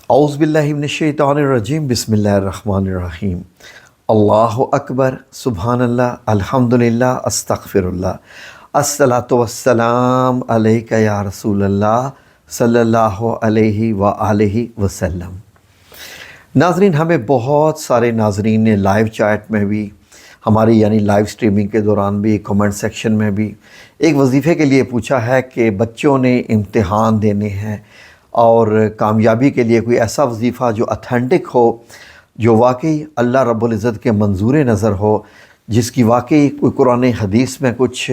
اعوذ باللہ من الشیطان الرجیم بسم اللہ الرحمن الرحیم۔ اللہ اکبر، سبحان اللہ، الحمدللہ، استغفر اللہ، الصلاۃ والسلام علیک یا رسول اللہ صلی اللہ علیہ وآلہ وسلم۔ ناظرین، ہمیں بہت سارے ناظرین نے لائیو چیٹ میں بھی، ہماری یعنی لائیو سٹریمنگ کے دوران بھی، کمنٹ سیکشن میں بھی ایک وظیفے کے لیے پوچھا ہے کہ بچوں نے امتحان دینے ہیں اور کامیابی کے لیے کوئی ایسا وظیفہ جو اتھینٹک ہو، جو واقعی اللہ رب العزت کے منظور نظر ہو، جس کی واقعی کوئی قرآن حدیث میں کچھ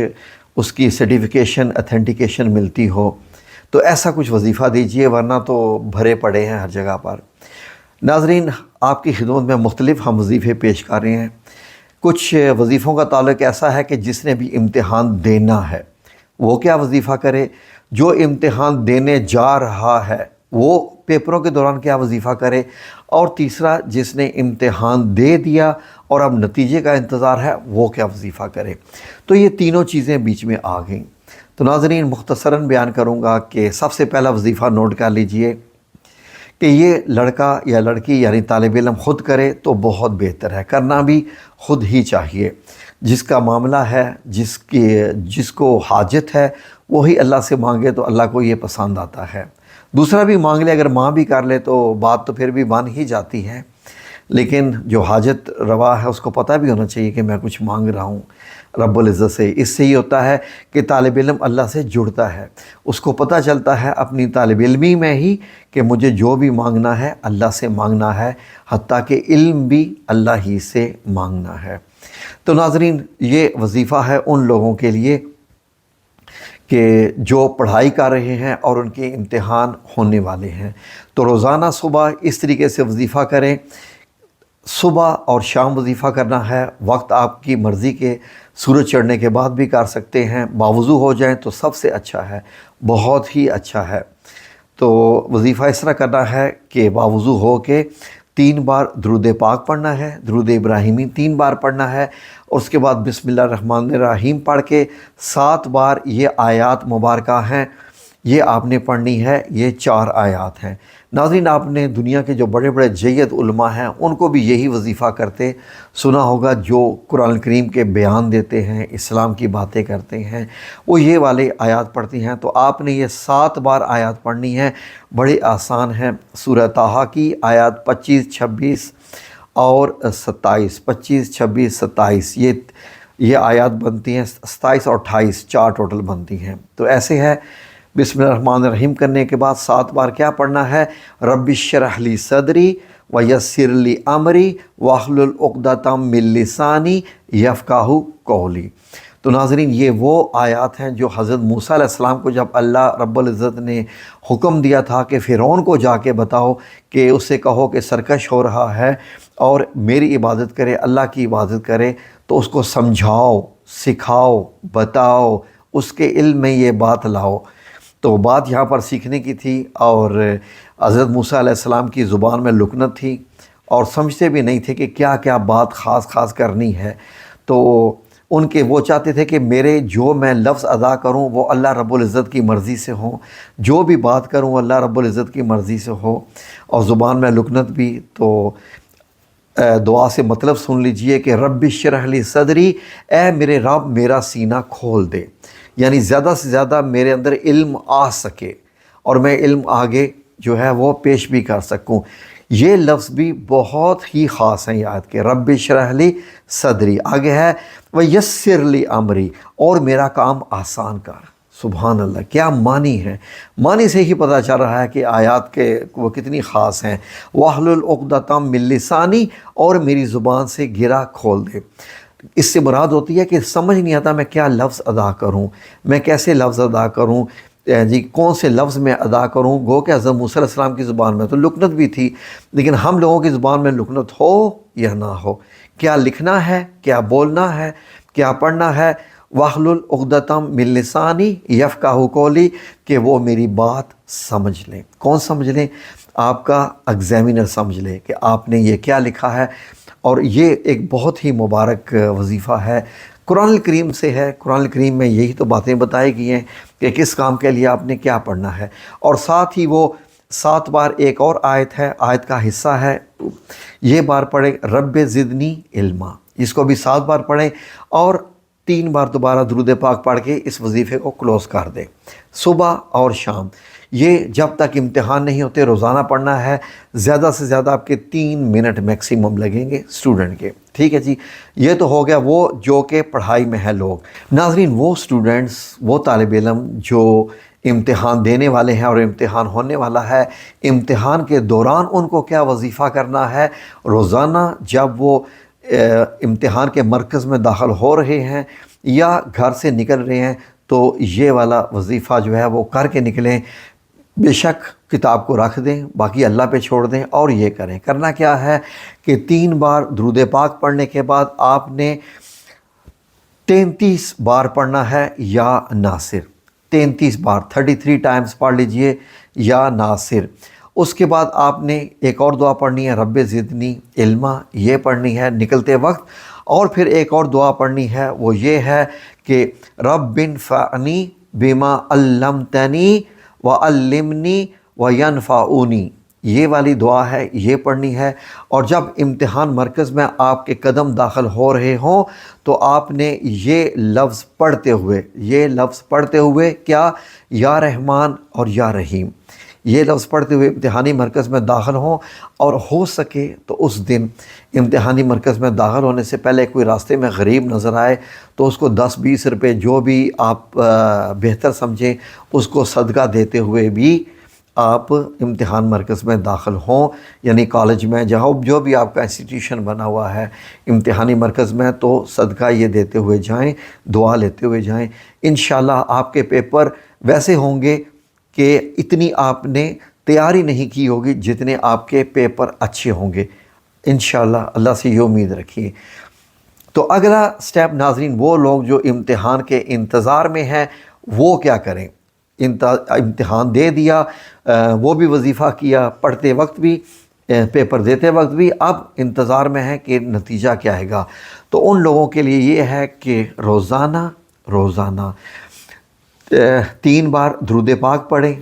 اس کی سرٹیفیکیشن اتھینٹیکیشن ملتی ہو، تو ایسا کچھ وظیفہ دیجئے، ورنہ تو بھرے پڑے ہیں ہر جگہ پر۔ ناظرین، آپ کی خدمت میں مختلف ہم وظیفے پیش کر رہے ہیں۔ کچھ وظیفوں کا تعلق ایسا ہے کہ جس نے بھی امتحان دینا ہے وہ کیا وظیفہ کرے، جو امتحان دینے جا رہا ہے وہ پیپروں کے دوران کیا وظیفہ کرے، اور تیسرا جس نے امتحان دے دیا اور اب نتیجے کا انتظار ہے وہ کیا وظیفہ کرے۔ تو یہ تینوں چیزیں بیچ میں آ گئیں۔ تو ناظرین، مختصراً بیان کروں گا کہ سب سے پہلا وظیفہ نوٹ کر لیجئے کہ یہ لڑکا یا لڑکی یعنی طالب علم خود کرے تو بہت بہتر ہے، کرنا بھی خود ہی چاہیے۔ جس کا معاملہ ہے، جس کو حاجت ہے، وہی اللہ سے مانگے تو اللہ کو یہ پسند آتا ہے۔ دوسرا بھی مانگ لے، اگر ماں بھی کر لے تو بات تو پھر بھی بن ہی جاتی ہے، لیکن جو حاجت روا ہے اس کو پتہ بھی ہونا چاہیے کہ میں کچھ مانگ رہا ہوں رب العزت سے۔ اس سے یہ ہوتا ہے کہ طالب علم اللہ سے جڑتا ہے، اس کو پتہ چلتا ہے اپنی طالب علمی میں ہی کہ مجھے جو بھی مانگنا ہے اللہ سے مانگنا ہے، حتیٰ کہ علم بھی اللہ ہی سے مانگنا ہے۔ تو ناظرین، یہ وظیفہ ہے ان لوگوں کے لیے کہ جو پڑھائی کر رہے ہیں اور ان کے امتحان ہونے والے ہیں۔ تو روزانہ صبح اس طریقے سے وظیفہ کریں، صبح اور شام وظیفہ کرنا ہے۔ وقت آپ کی مرضی کے، سورج چڑھنے کے بعد بھی کر سکتے ہیں، باوضو ہو جائیں تو سب سے اچھا ہے، بہت ہی اچھا ہے۔ تو وظیفہ اس طرح کرنا ہے کہ باوضو ہو کے 3 بار درود پاک پڑھنا ہے، درود ابراہیمی 3 بار پڑھنا ہے، اور اس کے بعد بسم اللہ الرحمن الرحیم پڑھ کے 7 بار یہ آیات مبارکہ ہیں، یہ آپ نے پڑھنی ہے۔ یہ 4 آیات ہیں۔ ناظرین، آپ نے دنیا کے جو بڑے بڑے جید علماء ہیں ان کو بھی یہی وظیفہ کرتے سنا ہوگا، جو قرآن کریم کے بیان دیتے ہیں، اسلام کی باتیں کرتے ہیں، وہ یہ والے آیات پڑھتی ہیں۔ تو آپ نے یہ 7 بار آیات پڑھنی ہے، بڑے آسان ہیں۔ سورہ طٰہٰ کی آیات 25، 26 اور 27، 25، 26، 27 یہ آیات بنتی ہیں، 27 اور 28 4 ٹوٹل بنتی ہیں۔ تو ایسے ہے، بسم اللہ الرحمن الرحیم کرنے کے بعد 7 بار کیا پڑھنا ہے؟ رب اشرح لی صدری ویسر لی امری واحلل عقدۃ من لسانی یفقہوا قولی۔ تو ناظرین، یہ وہ آیات ہیں جو حضرت موسیٰ علیہ السلام کو جب اللہ رب العزت نے حکم دیا تھا کہ فرعون کو جا کے بتاؤ کہ اس سے کہو کہ سرکش ہو رہا ہے اور میری عبادت کرے، اللہ کی عبادت کرے، تو اس کو سمجھاؤ، سکھاؤ، بتاؤ، اس کے علم میں یہ بات لاؤ۔ تو بات یہاں پر سیکھنے کی تھی، اور حضرت موسیٰ علیہ السلام کی زبان میں لکنت تھی اور سمجھتے بھی نہیں تھے کہ کیا کیا بات خاص کرنی ہے۔ تو ان کے وہ چاہتے تھے کہ میرے جو میں لفظ ادا کروں وہ اللہ رب العزت کی مرضی سے ہوں، جو بھی بات کروں اللہ رب العزت کی مرضی سے ہو، اور زبان میں لکنت بھی۔ تو دعا سے مطلب سن لیجئے کہ رب اشرح لی صدری، اے میرے رب میرا سینہ کھول دے، یعنی زیادہ سے زیادہ میرے اندر علم آ سکے اور میں علم آگے جو ہے وہ پیش بھی کر سکوں۔ یہ لفظ بھی بہت ہی خاص ہیں یاد کے، رب اشرح لی صدری۔ آگے ہے ویسر لی امری، اور میرا کام آسان کر۔ سبحان اللہ، کیا معنی ہے! معنی سے ہی پتہ چل رہا ہے کہ آیات کے وہ کتنی خاص ہیں۔ واحلل عقدۃ من لسانی، اور میری زبان سے گرہ کھول دے۔ اس سے مراد ہوتی ہے کہ سمجھ نہیں آتا میں کیا لفظ ادا کروں، میں کیسے لفظ ادا کروں، کون سے لفظ میں ادا کروں۔ گو کہ حضرت موسیٰ علیہ السلام کی زبان میں تو لکنت بھی تھی، لیکن ہم لوگوں کی زبان میں لکنت ہو یا نہ ہو، کیا لکھنا ہے، کیا بولنا ہے، کیا پڑھنا ہے۔ واحلل عقدۃ من لسانی یفقہوا قولی، کہ وہ میری بات سمجھ لیں۔ کون سمجھ لیں؟ آپ کا ایگزامینر سمجھ لے کہ آپ نے یہ کیا لکھا ہے۔ اور یہ ایک بہت ہی مبارک وظیفہ ہے، قرآن کریم سے ہے۔ قرآن کریم میں یہی تو باتیں بتائی گئی ہیں کہ کس کام کے لیے آپ نے کیا پڑھنا ہے، اور ساتھ ہی وہ 7 بار ایک اور آیت ہے، آیت کا حصہ ہے، یہ بار پڑھیں رب زدنی علما، اس کو بھی 7 بار پڑھیں اور 3 بار دوبارہ درود پاک پڑھ کے اس وظیفے کو کلوز کر دیں صبح اور شام۔ یہ جب تک امتحان نہیں ہوتے روزانہ پڑھنا ہے، زیادہ سے زیادہ آپ کے 3 منٹ میکسیمم لگیں گے اسٹوڈنٹ کے، ٹھیک ہے جی۔ یہ تو ہو گیا وہ جو کہ پڑھائی میں ہے لوگ۔ ناظرین، وہ اسٹوڈنٹس، وہ طالب علم جو امتحان دینے والے ہیں اور امتحان ہونے والا ہے، امتحان کے دوران ان کو کیا وظیفہ کرنا ہے؟ روزانہ جب وہ امتحان کے مرکز میں داخل ہو رہے ہیں یا گھر سے نکل رہے ہیں تو یہ والا وظیفہ جو ہے وہ کر کے نکلیں۔ بے شک کتاب کو رکھ دیں، باقی اللہ پہ چھوڑ دیں اور یہ کریں۔ کرنا کیا ہے کہ 3 بار درود پاک پڑھنے کے بعد آپ نے 33 بار پڑھنا ہے یا ناصر، 33 بار 33 ٹائمز پڑھ لیجئے یا ناصر۔ اس کے بعد آپ نے ایک اور دعا پڑھنی ہے رب زدنی علما، یہ پڑھنی ہے نکلتے وقت، اور پھر ایک اور دعا پڑھنی ہے، وہ یہ ہے کہ رب انفعنی بما علمتنی وعلمنی وینفعونی، یہ والی دعا ہے، یہ پڑھنی ہے۔ اور جب امتحان مرکز میں آپ کے قدم داخل ہو رہے ہوں تو آپ نے یہ لفظ پڑھتے ہوئے کیا؟ یا رحمان اور یا رحیم، یہ لفظ پڑھتے ہوئے امتحانی مرکز میں داخل ہوں، اور ہو سکے تو اس دن امتحانی مرکز میں داخل ہونے سے پہلے کوئی راستے میں غریب نظر آئے تو اس کو 10-20 روپے جو بھی آپ بہتر سمجھیں اس کو صدقہ دیتے ہوئے بھی آپ امتحان مرکز میں داخل ہوں، یعنی کالج میں جہاں جو بھی آپ کا انسٹیٹیوشن بنا ہوا ہے امتحانی مرکز میں، تو صدقہ یہ دیتے ہوئے جائیں، دعا لیتے ہوئے جائیں۔ انشاءاللہ آپ کے پیپر ویسے ہوں گے کہ اتنی آپ نے تیاری نہیں کی ہوگی جتنے آپ کے پیپر اچھے ہوں گے انشاءاللہ، اللہ سے یہ امید رکھیے۔ تو اگلا سٹیپ ناظرین، وہ لوگ جو امتحان کے انتظار میں ہیں وہ کیا کریں؟ امتحان دے دیا، وہ بھی وظیفہ کیا، پڑھتے وقت بھی، پیپر دیتے وقت بھی، اب انتظار میں ہے کہ نتیجہ کیا آئے گا۔ تو ان لوگوں کے لیے یہ ہے کہ روزانہ 3 بار درود پاک پڑھیں،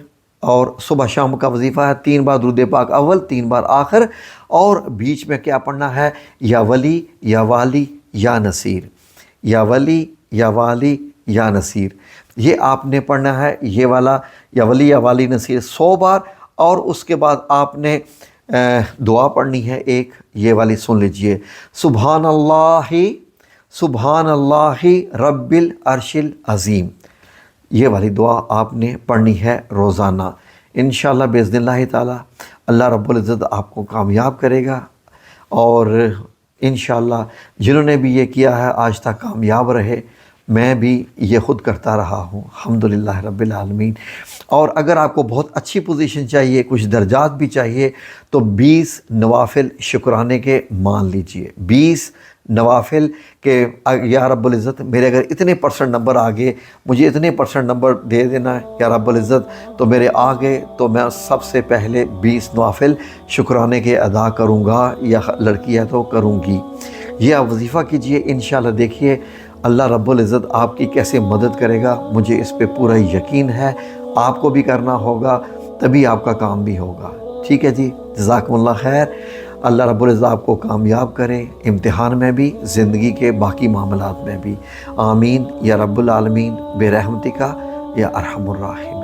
اور صبح شام کا وظیفہ ہے 3 بار درود پاک اول، 3 بار آخر، اور بیچ میں کیا پڑھنا ہے؟ یا ولی یا والی یا نصیر، یا ولی یا والی یا نصیر، یہ آپ نے پڑھنا ہے، یہ والا یا ولی یا والی نصیر 100 بار۔ اور اس کے بعد آپ نے دعا پڑھنی ہے ایک، یہ والی سن لیجئے، سبحان اللہ رب العرش العظیم، یہ والی دعا آپ نے پڑھنی ہے روزانہ۔ انشاءاللہ باذن اللہ تعالی اللہ رب العزت آپ کو کامیاب کرے گا، اور انشاءاللہ جنہوں نے بھی یہ کیا ہے آج تک کامیاب رہے، میں بھی یہ خود کرتا رہا ہوں الحمدللہ رب العالمین۔ اور اگر آپ کو بہت اچھی پوزیشن چاہیے، کچھ درجات بھی چاہیے، تو 20 نوافل شکرانے کے مان لیجئے، 20 نوافل کہ یا رب العزت میرے اگر اتنے % نمبر آگے، مجھے اتنے % نمبر دے دینا ہے یا رب العزت، تو میرے آگے تو میں سب سے پہلے 20 نوافل شکرانے کے ادا کروں گا، یا لڑکی ہے تو کروں گی۔ یہ آپ وظیفہ کیجئے، انشاءاللہ دیکھیے اللہ رب العزت آپ کی کیسے مدد کرے گا، مجھے اس پہ پورا یقین ہے۔ آپ کو بھی کرنا ہوگا، تبھی آپ کا کام بھی ہوگا، ٹھیک ہے جی۔ جزاکم اللہ خیر، اللہ رب العزت آپ کو کامیاب کرے، امتحان میں بھی، زندگی کے باقی معاملات میں بھی، آمین یا رب العالمین، برحمتک یا ارحم الراحمین۔